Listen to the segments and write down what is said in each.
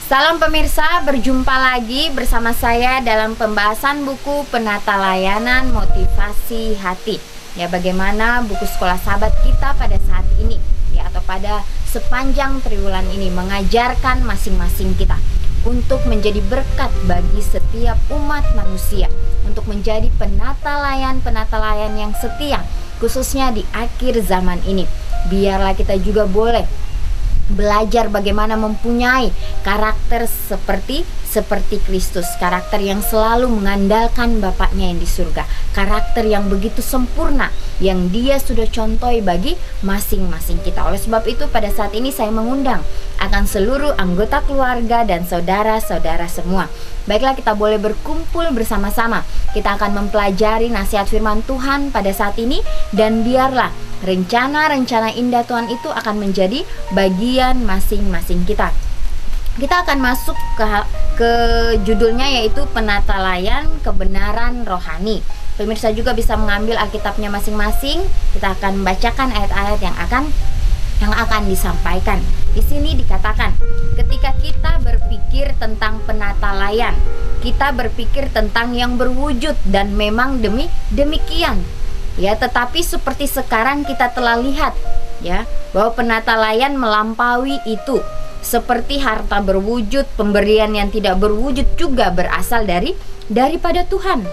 Salam pemirsa, berjumpa lagi bersama saya dalam pembahasan buku Penata Layanan Motivasi Hati. Ya, bagaimana buku sekolah sahabat kita pada saat ini, ya, atau pada sepanjang triwulan ini mengajarkan masing-masing kita untuk menjadi berkat bagi setiap umat manusia, untuk menjadi penata layan yang setia, khususnya di akhir zaman ini. Biarlah kita juga boleh belajar bagaimana mempunyai karakter seperti Kristus, karakter yang selalu mengandalkan Bapaknya yang di surga, karakter yang begitu sempurna yang Dia sudah contohi bagi masing-masing kita. Oleh sebab itu pada saat ini saya mengundang akan seluruh anggota keluarga dan saudara-saudara semua. Baiklah, kita boleh berkumpul bersama-sama. Kita akan mempelajari nasihat firman Tuhan pada saat ini, dan biarlah rencana-rencana indah Tuhan itu akan menjadi bagian masing-masing kita. Kita akan masuk ke judulnya, yaitu Penata Layan Kebenaran Rohani. Pemirsa juga bisa mengambil Alkitabnya masing-masing. Kita akan membacakan ayat-ayat yang akan disampaikan. Di sini dikatakan, ketika kita berpikir tentang penata layan, kita berpikir tentang yang berwujud, dan memang demikian. Ya, tetapi seperti sekarang kita telah lihat, ya, bahwa penata layan melampaui itu. Seperti harta berwujud, pemberian yang tidak berwujud juga berasal daripada Tuhan.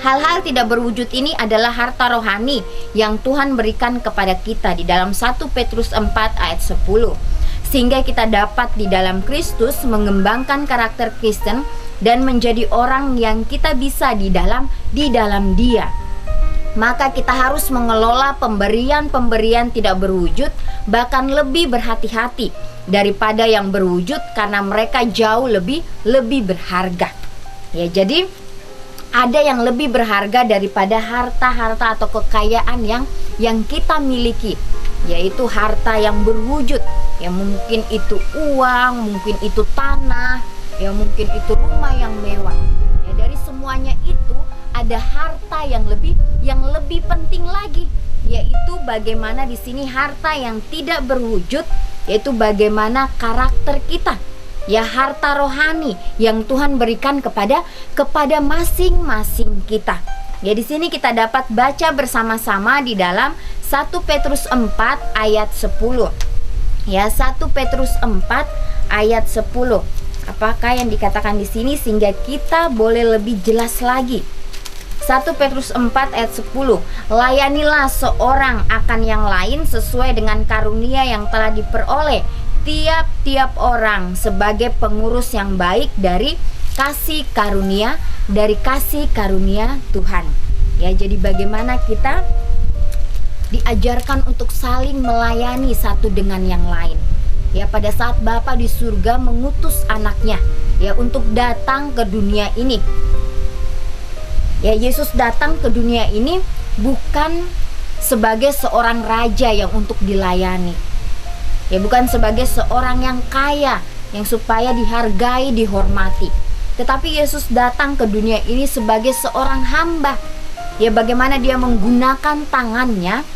Hal-hal tidak berwujud ini adalah harta rohani yang Tuhan berikan kepada kita di dalam 1 Petrus 4 ayat 10. Sehingga kita dapat di dalam Kristus mengembangkan karakter Kristen dan menjadi orang yang kita bisa di dalam Dia. Maka kita harus mengelola pemberian-pemberian tidak berwujud, bahkan lebih berhati-hati daripada yang berwujud, karena mereka jauh lebih berharga. Ya, jadi ada yang lebih berharga daripada harta-harta atau kekayaan yang kita miliki, yaitu harta yang berwujud. Ya, mungkin itu uang, mungkin itu tanah, ya mungkin itu rumah yang mewah. Ya, dari semuanya itu ada harta yang lebih penting lagi, yaitu bagaimana di sini harta yang tidak berwujud, yaitu bagaimana karakter kita. Ya, harta rohani yang Tuhan berikan kepada masing-masing kita. Ya, di sini kita dapat baca bersama-sama di dalam 1 Petrus 4 ayat 10. Ya, 1 Petrus 4 ayat 10. Apakah yang dikatakan di sini sehingga kita boleh lebih jelas lagi? 1 Petrus 4 ayat 10. Layanilah seorang akan yang lain sesuai dengan karunia yang telah diperoleh tiap-tiap orang sebagai pengurus yang baik dari kasih karunia Tuhan. Ya, jadi bagaimana kita diajarkan untuk saling melayani satu dengan yang lain. Ya, pada saat Bapa di surga mengutus anaknya, ya, untuk datang ke dunia ini. Ya, Yesus datang ke dunia ini bukan sebagai seorang raja yang untuk dilayani. Ya, bukan sebagai seorang yang kaya yang supaya dihargai, dihormati. Tetapi Yesus datang ke dunia ini sebagai seorang hamba. Ya, bagaimana dia menggunakan tangannya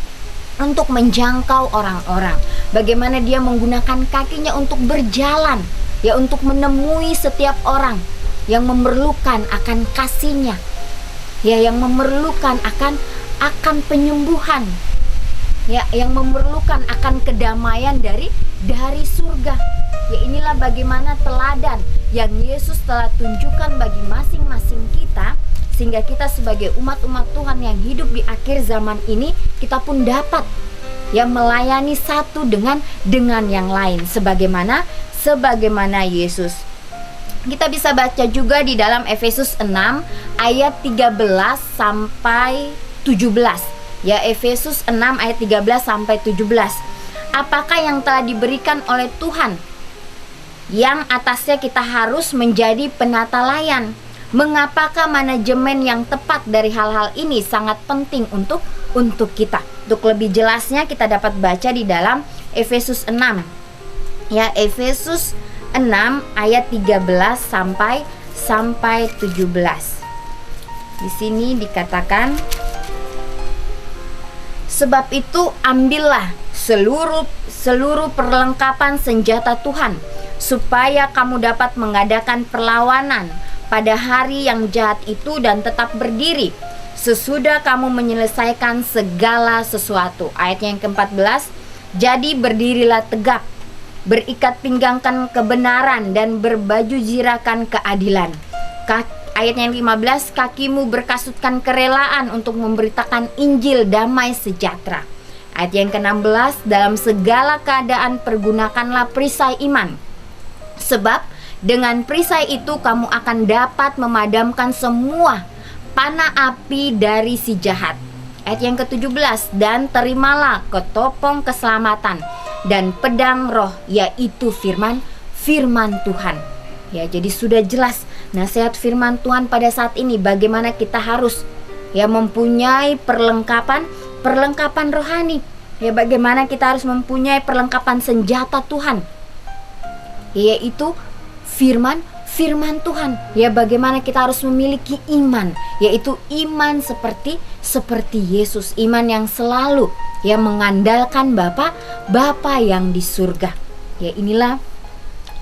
untuk menjangkau orang-orang. Bagaimana dia menggunakan kakinya untuk berjalan, ya, untuk menemui setiap orang yang memerlukan akan kasih-Nya. Ya, yang memerlukan akan penyembuhan. Ya, yang memerlukan akan kedamaian dari surga. Ya, inilah bagaimana teladan yang Yesus telah tunjukkan bagi masing-masing kita, sehingga kita sebagai umat-umat Tuhan yang hidup di akhir zaman ini, kita pun dapat, ya, melayani satu dengan yang lain sebagaimana Yesus. Kita bisa baca juga di dalam Efesus 6 ayat 13 sampai 17. Ya, Efesus 6 ayat 13 sampai 17. Apakah yang telah diberikan oleh Tuhan yang atasnya kita harus menjadi penata layan? Mengapakah manajemen yang tepat dari hal-hal ini sangat penting untuk kita? Untuk lebih jelasnya kita dapat baca di dalam Efesus 6. Ya, Efesus 6 ayat 13 sampai 17. Di sini dikatakan, sebab itu ambillah seluruh perlengkapan senjata Tuhan supaya kamu dapat mengadakan perlawanan pada hari yang jahat itu dan tetap berdiri sesudah kamu menyelesaikan segala sesuatu. Ayatnya yang ke-14, jadi berdirilah tegap, berikat pinggangkan kebenaran dan berbaju zirahkan keadilan. Ayatnya yang 15, kakimu berkasutkan kerelaan untuk memberitakan Injil damai sejahtera. Ayat yang ke-16, dalam segala keadaan pergunakanlah perisai iman, sebab dengan perisai itu kamu akan dapat memadamkan semua panah api dari si jahat. Ayat yang ke-17, dan terimalah ketopong keselamatan dan pedang roh, yaitu firman Tuhan. Ya, jadi sudah jelas nasihat firman Tuhan pada saat ini, bagaimana kita harus mempunyai perlengkapan rohani. Ya, bagaimana kita harus mempunyai perlengkapan senjata Tuhan, yaitu firman Tuhan. Ya, bagaimana kita harus memiliki iman, yaitu iman seperti Yesus, iman yang selalu mengandalkan Bapa yang di surga. Ya, inilah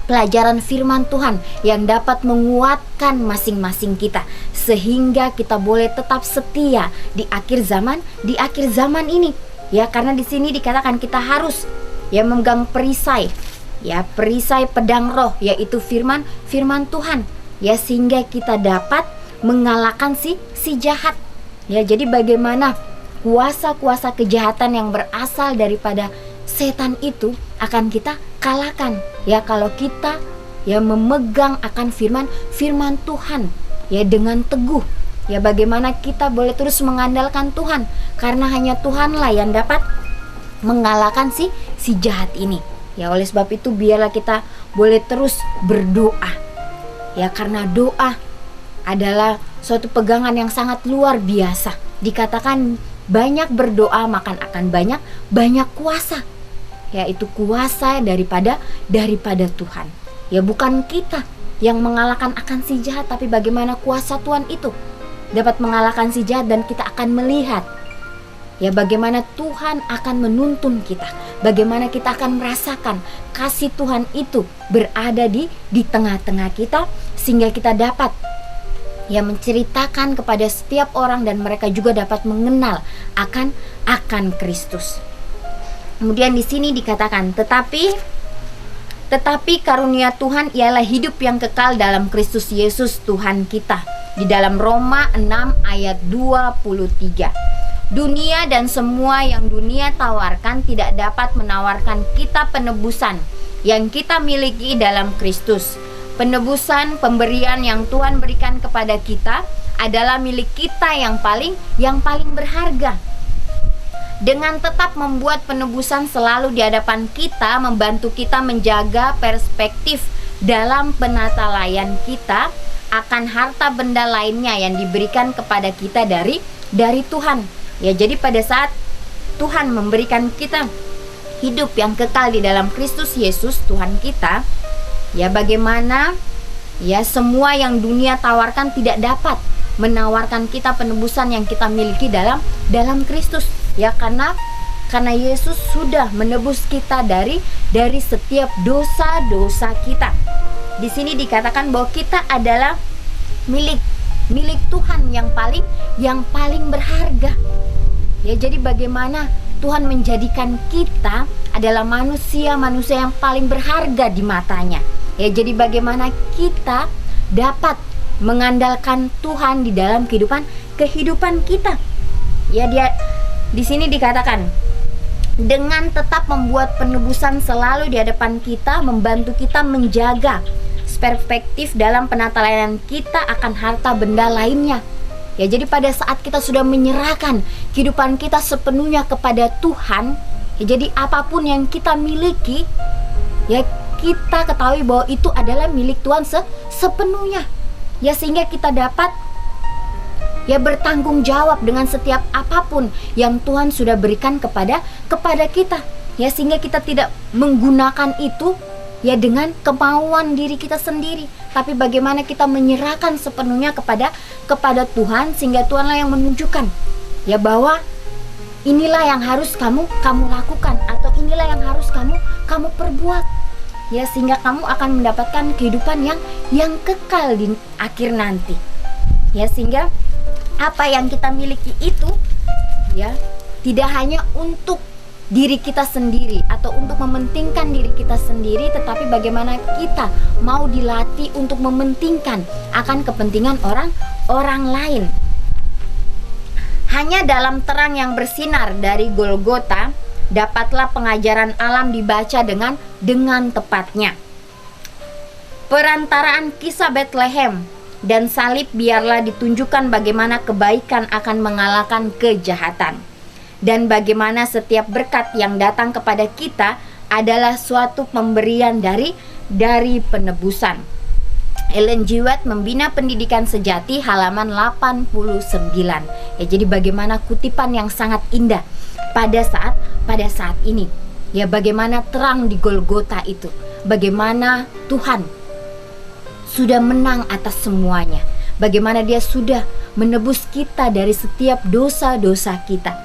pelajaran firman Tuhan yang dapat menguatkan masing-masing kita sehingga kita boleh tetap setia di akhir zaman ini. Ya, karena di sini dikatakan kita harus memegang perisai pedang roh, yaitu firman Tuhan. Ya, sehingga kita dapat mengalahkan si jahat. Ya, jadi bagaimana kuasa-kuasa kejahatan yang berasal daripada setan itu akan kita kalahkan. Ya, kalau kita memegang akan firman Tuhan dengan teguh. Ya, bagaimana kita boleh terus mengandalkan Tuhan, karena hanya Tuhanlah yang dapat mengalahkan si jahat ini. Ya, oleh sebab itu biarlah kita boleh terus berdoa. Ya, karena doa adalah suatu pegangan yang sangat luar biasa. Dikatakan banyak berdoa maka akan banyak kuasa. Yaitu kuasa daripada Tuhan. Ya, bukan kita yang mengalahkan akan si jahat, tapi bagaimana kuasa Tuhan itu dapat mengalahkan si jahat, dan kita akan melihat bagaimana Tuhan akan menuntun kita, bagaimana kita akan merasakan kasih Tuhan itu berada di tengah-tengah kita, sehingga kita dapat menceritakan kepada setiap orang dan mereka juga dapat mengenal akan Kristus. Kemudian di sini dikatakan, tetapi karunia Tuhan ialah hidup yang kekal dalam Kristus Yesus Tuhan kita. Di dalam Roma 6 ayat 23. Dunia dan semua yang dunia tawarkan tidak dapat menawarkan kita penebusan yang kita miliki dalam Kristus. Penebusan, pemberian yang Tuhan berikan kepada kita adalah milik kita yang paling berharga. Dengan tetap membuat penebusan selalu di hadapan kita, membantu kita menjaga perspektif dalam penatalayan kita akan harta benda lainnya yang diberikan kepada kita dari Tuhan. Ya, jadi pada saat Tuhan memberikan kita hidup yang kekal di dalam Kristus Yesus Tuhan kita, ya bagaimana semua yang dunia tawarkan tidak dapat menawarkan kita penebusan yang kita miliki dalam Kristus. Ya, karena Yesus sudah menebus kita dari setiap dosa-dosa kita. Di sini dikatakan bahwa kita adalah milik Tuhan yang paling berharga. Ya, jadi bagaimana Tuhan menjadikan kita adalah manusia yang paling berharga di matanya. Ya, jadi bagaimana kita dapat mengandalkan Tuhan di dalam kehidupan kita. Ya, di sini dikatakan dengan tetap membuat penebusan selalu di hadapan kita, membantu kita menjaga perspektif dalam penatalayan kita akan harta benda lainnya. Ya, jadi pada saat kita sudah menyerahkan kehidupan kita sepenuhnya kepada Tuhan, ya, jadi apapun yang kita miliki, ya kita ketahui bahwa itu adalah milik Tuhan sepenuhnya. Ya, sehingga kita dapat bertanggung jawab dengan setiap apapun yang Tuhan sudah berikan kepada kita. Ya, sehingga kita tidak menggunakan itu dengan kemauan diri kita sendiri, tapi bagaimana kita menyerahkan sepenuhnya kepada Tuhan, sehingga Tuhanlah yang menunjukkan bahwa inilah yang harus kamu lakukan, atau inilah yang harus kamu perbuat. ya, sehingga kamu akan mendapatkan kehidupan yang kekal di akhir nanti. Ya, sehingga apa yang kita miliki itu ya tidak hanya untuk diri kita sendiri atau untuk mementingkan diri kita sendiri, tetapi bagaimana kita mau dilatih untuk mementingkan akan kepentingan orang lain. Hanya dalam terang yang bersinar dari Golgota dapatlah pengajaran alam dibaca dengan tepatnya. Perantaraan kisah Bethlehem dan salib biarlah ditunjukkan bagaimana kebaikan akan mengalahkan kejahatan, dan bagaimana setiap berkat yang datang kepada kita adalah suatu pemberian dari penebusan. Ellen G. White, Membina Pendidikan Sejati, halaman 89. Ya, jadi bagaimana kutipan yang sangat indah pada saat ini. Ya, bagaimana terang di Golgota itu, bagaimana Tuhan sudah menang atas semuanya, bagaimana Dia sudah menebus kita dari setiap dosa-dosa kita.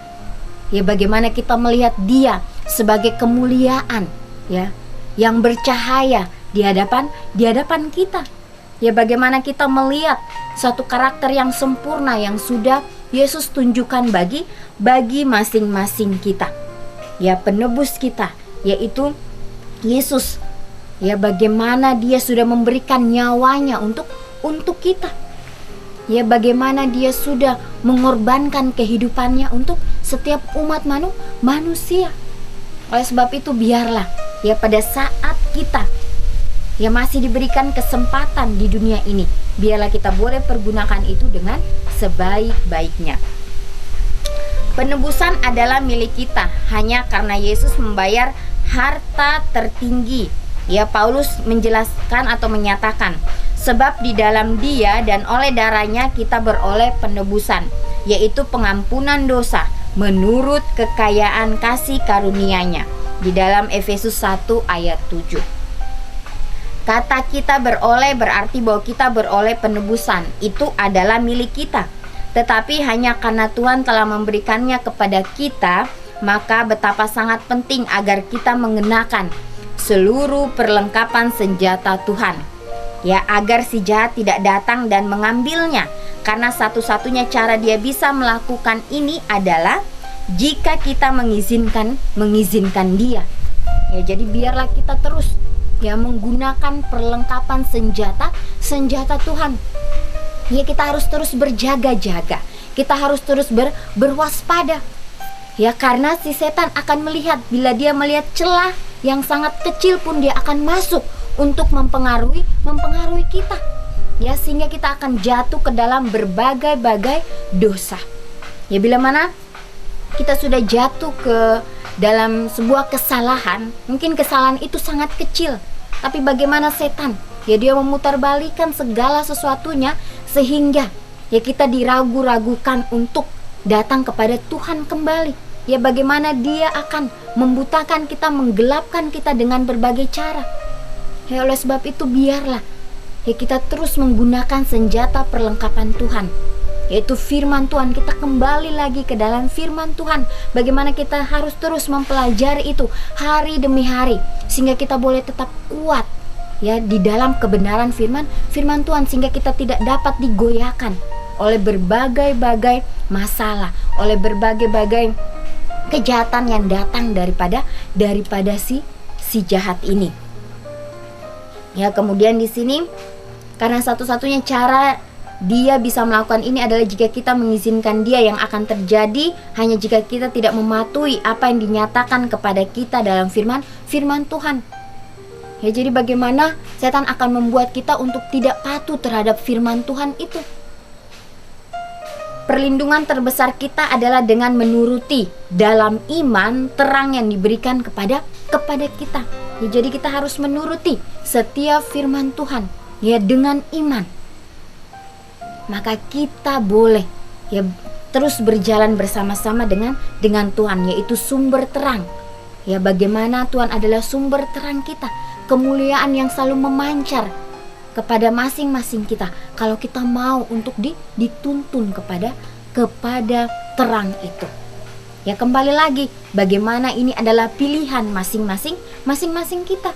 Ya, bagaimana kita melihat Dia sebagai kemuliaan, ya, yang bercahaya di hadapan kita. Ya, bagaimana kita melihat suatu karakter yang sempurna yang sudah Yesus tunjukkan bagi masing-masing kita. Ya, penebus kita, yaitu Yesus. Ya, bagaimana Dia sudah memberikan nyawanya untuk kita. Ya, bagaimana Dia sudah mengorbankan kehidupannya untuk setiap umat manusia. Oleh sebab itu, biarlah ya pada saat kita ya masih diberikan kesempatan di dunia ini, biarlah kita boleh pergunakan itu dengan sebaik-baiknya. Penebusan adalah milik kita hanya karena Yesus membayar harta tertinggi. Ya, Paulus menjelaskan atau menyatakan, sebab di dalam Dia dan oleh darahnya kita beroleh penebusan, yaitu pengampunan dosa menurut kekayaan kasih karunia-Nya, di dalam Efesus 1 ayat 7. Kata kita beroleh berarti bahwa kita beroleh penebusan. Itu adalah milik kita. Tetapi hanya karena Tuhan telah memberikannya kepada kita, maka betapa sangat penting agar kita mengenakan seluruh perlengkapan senjata Tuhan. Ya, agar si jahat tidak datang dan mengambilnya. Karena satu-satunya cara dia bisa melakukan ini adalah jika kita mengizinkan dia. Ya, jadi biarlah kita terus ya menggunakan perlengkapan senjata Tuhan. Ya, kita harus terus berjaga-jaga. Kita harus terus berwaspada. Ya, karena si setan akan melihat, bila dia melihat celah yang sangat kecil pun dia akan masuk untuk mempengaruhi kita. Ya, sehingga kita akan jatuh ke dalam berbagai-bagai dosa. Ya, bila mana kita sudah jatuh ke dalam sebuah kesalahan, mungkin kesalahan itu sangat kecil, tapi bagaimana setan? Ya, dia memutarbalikkan segala sesuatunya sehingga ya kita diragu-ragukan untuk datang kepada Tuhan kembali. Ya, bagaimana dia akan membutakan kita, menggelapkan kita dengan berbagai cara. Ya, oleh sebab itu biarlah ya kita terus menggunakan senjata perlengkapan Tuhan, yaitu firman Tuhan. Kita kembali lagi ke dalam firman Tuhan. Bagaimana kita harus terus mempelajari itu hari demi hari, sehingga kita boleh tetap kuat ya di dalam kebenaran firman Tuhan, sehingga kita tidak dapat digoyahkan oleh berbagai-bagai masalah, oleh berbagai-bagai kejahatan yang datang daripada si jahat ini. Ya, kemudian di sini karena satu-satunya cara dia bisa melakukan ini adalah jika kita mengizinkan dia. Yang akan terjadi hanya jika kita tidak mematuhi apa yang dinyatakan kepada kita dalam firman Tuhan. Ya, jadi bagaimana setan akan membuat kita untuk tidak patuh terhadap firman Tuhan itu. Perlindungan terbesar kita adalah dengan menuruti dalam iman terang yang diberikan kepada kita. Ya, jadi kita harus menuruti setiap firman Tuhan ya dengan iman. Maka kita boleh ya terus berjalan bersama-sama dengan Tuhan, yaitu sumber terang. Ya, bagaimana Tuhan adalah sumber terang kita, kemuliaan yang selalu memancar kepada masing-masing kita kalau kita mau untuk dituntun kepada terang itu. Ya, kembali lagi, bagaimana ini adalah pilihan masing-masing kita.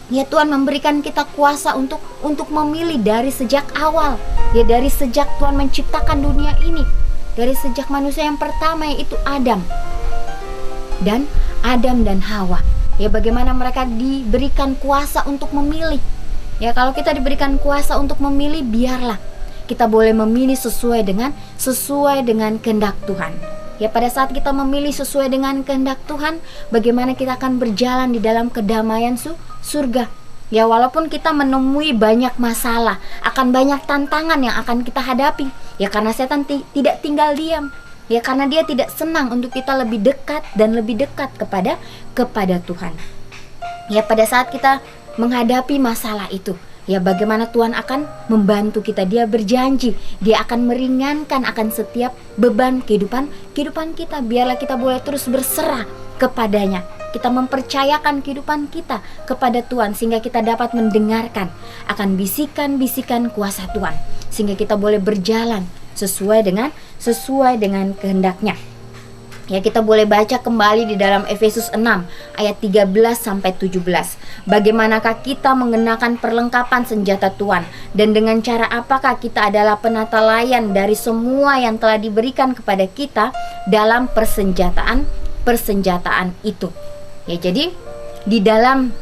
Ya, Tuhan memberikan kita kuasa untuk memilih dari sejak awal. Ya, dari sejak Tuhan menciptakan dunia ini, dari sejak manusia yang pertama, yaitu Adam dan Hawa. Ya, bagaimana mereka diberikan kuasa untuk memilih. Ya, kalau kita diberikan kuasa untuk memilih, biarlah kita boleh memilih sesuai dengan kehendak Tuhan. Ya, pada saat kita memilih sesuai dengan kehendak Tuhan, bagaimana kita akan berjalan di dalam kedamaian surga. Ya, walaupun kita menemui banyak masalah, akan banyak tantangan yang akan kita hadapi. Ya, karena setan tidak tinggal diam. Ya, karena dia tidak senang untuk kita lebih dekat dan lebih dekat kepada Tuhan. Ya, pada saat kita menghadapi masalah itu, ya, bagaimana Tuhan akan membantu kita. Dia berjanji, Dia akan meringankan akan setiap beban kehidupan kita. Biarlah kita boleh terus berserah kepadanya. Kita mempercayakan kehidupan kita kepada Tuhan, sehingga kita dapat mendengarkan akan bisikan-bisikan kuasa Tuhan, sehingga kita boleh berjalan sesuai dengan kehendak-Nya. Ya, kita boleh baca kembali di dalam Efesus 6 ayat 13-17. Bagaimanakah kita mengenakan perlengkapan senjata Tuhan, dan dengan cara apakah kita adalah penata layan dari semua yang telah diberikan kepada kita dalam persenjataan itu. Ya, jadi di dalam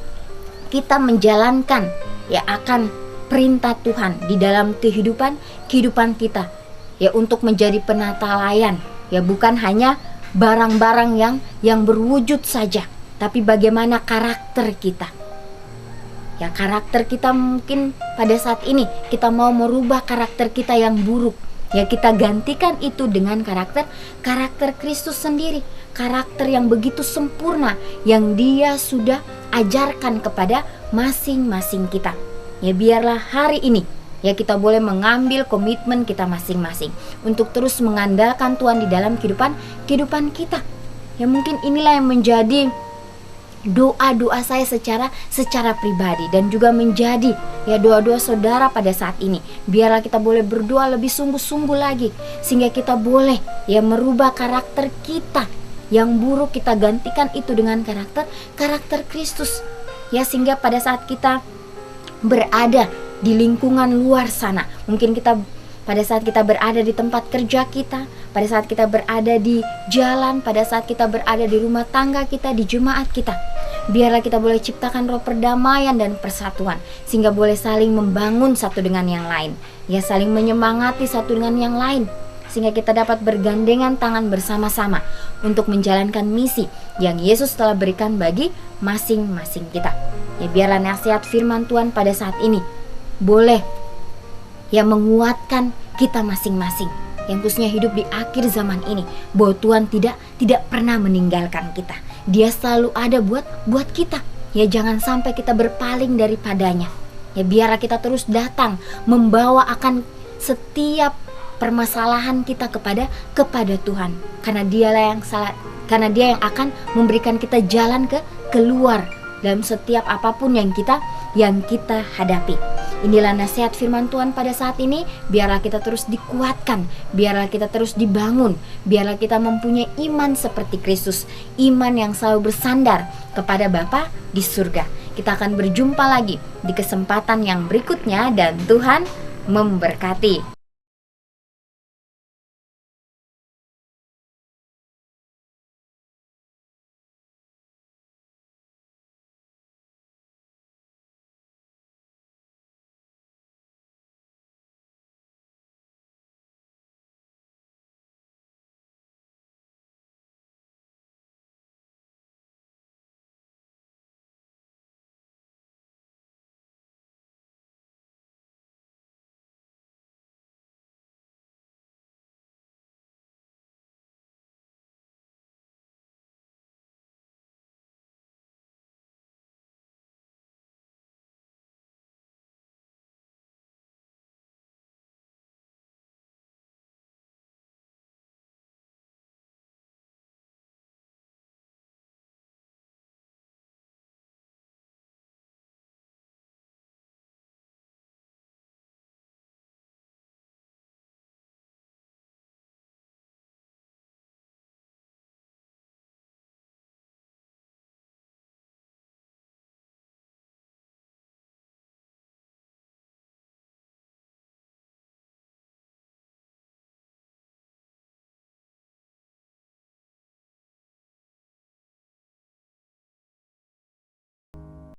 kita menjalankan ya akan perintah Tuhan di dalam kehidupan kita, ya, untuk menjadi penata layan, ya, bukan hanya barang-barang yang berwujud saja, tapi bagaimana karakter kita. Ya, karakter kita mungkin pada saat ini kita mau merubah karakter kita yang buruk. Ya, kita gantikan itu dengan karakter Kristus sendiri, karakter yang begitu sempurna yang Dia sudah ajarkan kepada masing-masing kita. Ya, biarlah hari ini ya kita boleh mengambil komitmen kita masing-masing untuk terus mengandalkan Tuhan di dalam kehidupan kita. Ya, mungkin inilah yang menjadi doa-doa saya secara pribadi, dan juga menjadi ya doa-doa saudara pada saat ini. Biarlah kita boleh berdoa lebih sungguh-sungguh lagi, sehingga kita boleh ya merubah karakter kita yang buruk, kita gantikan itu dengan karakter Kristus. Ya, sehingga pada saat kita berada di lingkungan luar sana, mungkin pada saat kita berada di tempat kerja kita, pada saat kita berada di jalan, pada saat kita berada di rumah tangga kita, di jemaat kita, biarlah kita boleh ciptakan roh perdamaian dan persatuan, sehingga boleh saling membangun satu dengan yang lain, ya, saling menyemangati satu dengan yang lain, sehingga kita dapat bergandengan tangan bersama-sama untuk menjalankan misi yang Yesus telah berikan bagi masing-masing kita. Ya, biarlah nasihat firman Tuhan pada saat ini boleh ya menguatkan kita masing-masing, yang khususnya hidup di akhir zaman ini, bahwa Tuhan tidak pernah meninggalkan kita. Dia selalu ada buat kita. Ya, jangan sampai kita berpaling daripadanya. Ya, biarlah kita terus datang membawa akan setiap permasalahan kita kepada Tuhan, karena Dia yang akan memberikan kita jalan keluar dalam setiap apapun yang kita hadapi. Inilah nasihat firman Tuhan pada saat ini. Biarlah kita terus dikuatkan, biarlah kita terus dibangun, biarlah kita mempunyai iman seperti Kristus, iman yang selalu bersandar kepada Bapa di surga. Kita akan berjumpa lagi di kesempatan yang berikutnya, dan Tuhan memberkati.